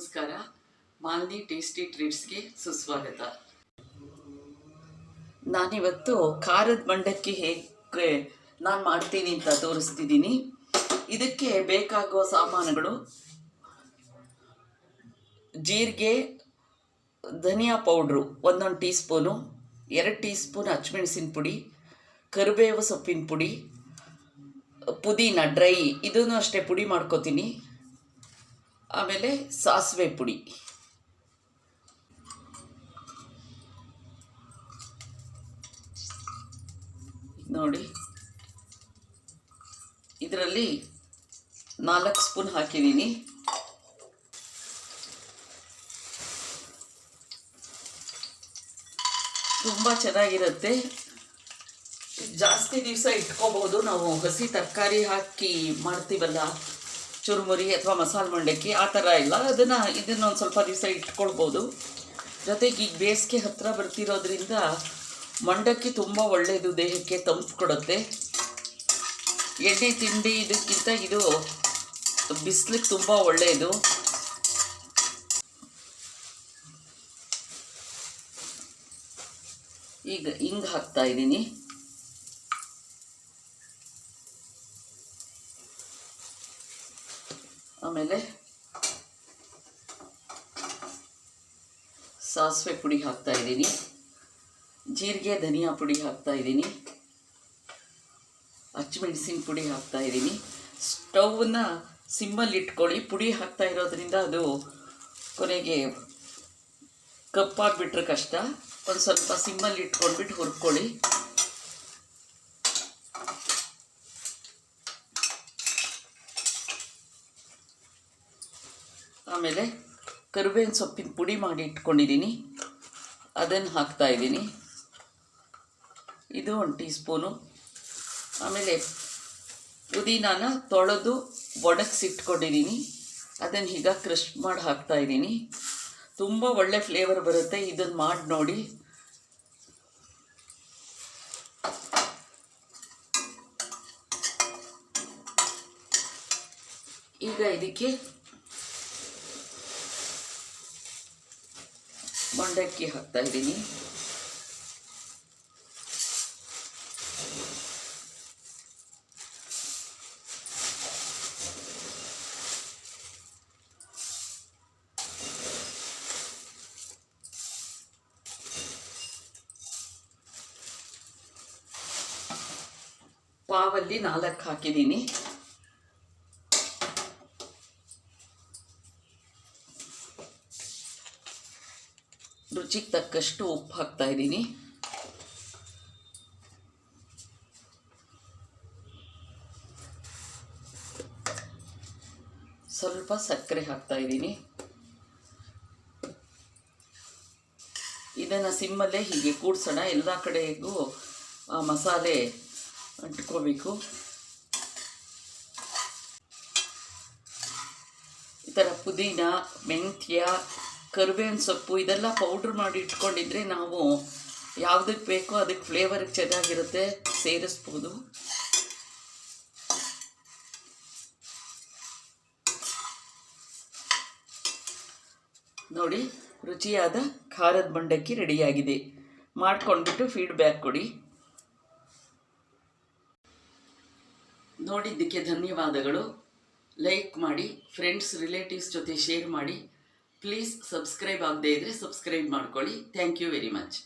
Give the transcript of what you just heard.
ನಮಸ್ಕಾರ. ಮಾಲ್ನಿ ಟೇಸ್ಟಿ ಟ್ರೀಟ್ಸ್ಗೆ ಸುಸ್ವಾಗತ. ನಾನಿವತ್ತು ಖಾರದ ಮಂಡಕ್ಕಿ ಹೇಗೆ ನಾನು ಮಾಡ್ತೀನಿ ಅಂತ ತೋರಿಸ್ತಿದ್ದೀನಿ. ಇದಕ್ಕೆ ಬೇಕಾಗುವ ಸಾಮಾನುಗಳು: ಜೀರಿಗೆ, ಧನಿಯಾ powder 1 teaspoon, 2 teaspoon ಹಚ್ಮೆಣಸಿನ ಪುಡಿ, ಕರಿಬೇವು ಸೊಪ್ಪಿನ ಪುಡಿ, ಪುದೀನ ಡ್ರೈ ಇದನ್ನು ಅಷ್ಟೇ ಪುಡಿ ಮಾಡ್ಕೋತೀನಿ. ಆಮೇಲೆ ಸಾಸಿವೆ ಪುಡಿ. ನೋಡಿ, ಇದರಲ್ಲಿ 4 ಸ್ಪೂನ್ ಹಾಕಿದ್ದೀನಿ. ತುಂಬ ಚೆನ್ನಾಗಿರುತ್ತೆ. ಜಾಸ್ತಿ ದಿವಸ ಇಟ್ಕೋಬಹುದು. ನಾವು ಹಸಿ ತರಕಾರಿ ಹಾಕಿ ಮಾಡ್ತೀವಲ್ಲ, ಚುರುಮುರಿ ಅಥವಾ ಮಸಾಲೆ ಮಂಡಕ್ಕಿ, ಆ ಥರ ಇಲ್ಲ. ಇದನ್ನೊಂದು ಸ್ವಲ್ಪ ದಿವಸ ಇಟ್ಕೊಳ್ಬೋದು. ಜೊತೆಗೆ ಈಗ ಬೇಸಿಗೆ ಹತ್ತಿರ ಬರ್ತಿರೋದ್ರಿಂದ ಮಂಡಕ್ಕಿ ತುಂಬ ಒಳ್ಳೆಯದು, ದೇಹಕ್ಕೆ ತಂಪು ಕೊಡುತ್ತೆ. ಎಣ್ಣೆ ತಿಂಡಿ ಇದಕ್ಕಿಂತ ಇದು ಬಿಸಿಲಿಗೆ ತುಂಬ ಒಳ್ಳೆಯದು. ಈಗ ಹಿಂಗೆ ಹಾಕ್ತಾ ಇದ್ದೀನಿ. ಆಮೇಲೆ ಸಾಸಿವೆ ಪುಡಿ ಹಾಕ್ತಾ ಇದ್ದೀನಿ, ಜೀರಿಗೆ ಧನಿಯಾ ಪುಡಿ ಹಾಕ್ತಾ ಇದ್ದೀನಿ, ಹಚ್ಮೆಣಸಿನ ಪುಡಿ ಹಾಕ್ತಾ ಇದ್ದೀನಿ. ಸ್ಟವ್ನ ಸಿಮ್ಮಲ್ಲಿ ಇಟ್ಕೊಳ್ಳಿ. ಪುಡಿ ಹಾಕ್ತಾ ಇರೋದ್ರಿಂದ ಅದು ಕೊನೆಗೆ ಕಪ್ಪಾಗಿಬಿಟ್ರೆ ಕಷ್ಟ. ಒಂದು ಸ್ವಲ್ಪ ಸಿಮ್ಮಲ್ಲಿ ಇಟ್ಕೊಂಡ್ಬಿಟ್ಟು ಹುರ್ಕೊಳ್ಳಿ. ಆಮೇಲೆ ಕರಿಬೇವಿನ ಸೊಪ್ಪಿನ ಪುಡಿ ಮಾಡಿ ಇಟ್ಕೊಂಡಿದ್ದೀನಿ, ಅದನ್ನು ಹಾಕ್ತಾ ಇದ್ದೀನಿ. ಇದು 1 ಟೀ ಸ್ಪೂನು. ಆಮೇಲೆ ಪುದೀನಾನ ತೊಳೆದು ಒಣಗಿಸಿಟ್ಕೊಂಡಿದ್ದೀನಿ, ಅದನ್ನು ಈಗ ಕ್ರಷ್ ಮಾಡಿ ಹಾಕ್ತಾ ಇದ್ದೀನಿ. ತುಂಬ ಒಳ್ಳೆ ಫ್ಲೇವರ್ ಬರುತ್ತೆ. ಇದನ್ನು ಮಾಡಿ ನೋಡಿ. ಈಗ ಇದಕ್ಕೆ ಮಂಡಕ್ಕಿ ಹಾಕ್ತಾ ಇದ್ದೀನಿ. ಪಾವಲ್ಲಿ 4 ಹಾಕಿದ್ದೀನಿ. ರುಚಿಗೆ ತಕ್ಕಷ್ಟು ಉಪ್ಪು ಹಾಕ್ತಾ ಇದ್ದೀನಿ. ಸ್ವಲ್ಪ ಸಕ್ಕರೆ ಹಾಕ್ತಾ ಇದ್ದೀನಿ. ಇದನ್ನು ಸಿಮ್ಮಲ್ಲೇ ಹೀಗೆ ಕೂಡ್ಸೋಣ. ಎಲ್ಲ ಕಡೆಗೂ ಆ ಮಸಾಲೆ ಅಂಟ್ಕೋಬೇಕು. ಈ ಥರ ಪುದೀನ, ಮೆಂತ್ಯ, ಕರಿಬೇವಿನ ಸೊಪ್ಪು ಇದೆಲ್ಲ ಪೌಡ್ರ್ ಮಾಡಿ ಇಟ್ಕೊಂಡಿದ್ರೆ ನಾವು ಯಾವುದಕ್ಕೆ ಬೇಕೋ ಅದಕ್ಕೆ ಫ್ಲೇವರ್ಗೆ ಚೆನ್ನಾಗಿರುತ್ತೆ, ಸೇರಿಸ್ಬೋದು. ನೋಡಿ, ರುಚಿಯಾದ ಖಾರದ ಮಂಡಕ್ಕಿ ರೆಡಿಯಾಗಿದೆ. ಮಾಡ್ಕೊಂಡ್ಬಿಟ್ಟು ಫೀಡ್ಬ್ಯಾಕ್ ಕೊಡಿ. ನೋಡಿದ್ದಕ್ಕೆ ಧನ್ಯವಾದಗಳು. ಲೈಕ್ ಮಾಡಿ, ಫ್ರೆಂಡ್ಸ್ ರಿಲೇಟಿವ್ಸ್ ಜೊತೆ ಶೇರ್ ಮಾಡಿ. ಪ್ಲೀಸ್ ಸಬ್ಸ್ಕ್ರೈಬ್ ಆಗದೇ ಇದ್ದರೆ ಸಬ್ಸ್ಕ್ರೈಬ್ ಮಾಡ್ಕೊಳ್ಳಿ. Thank you very much.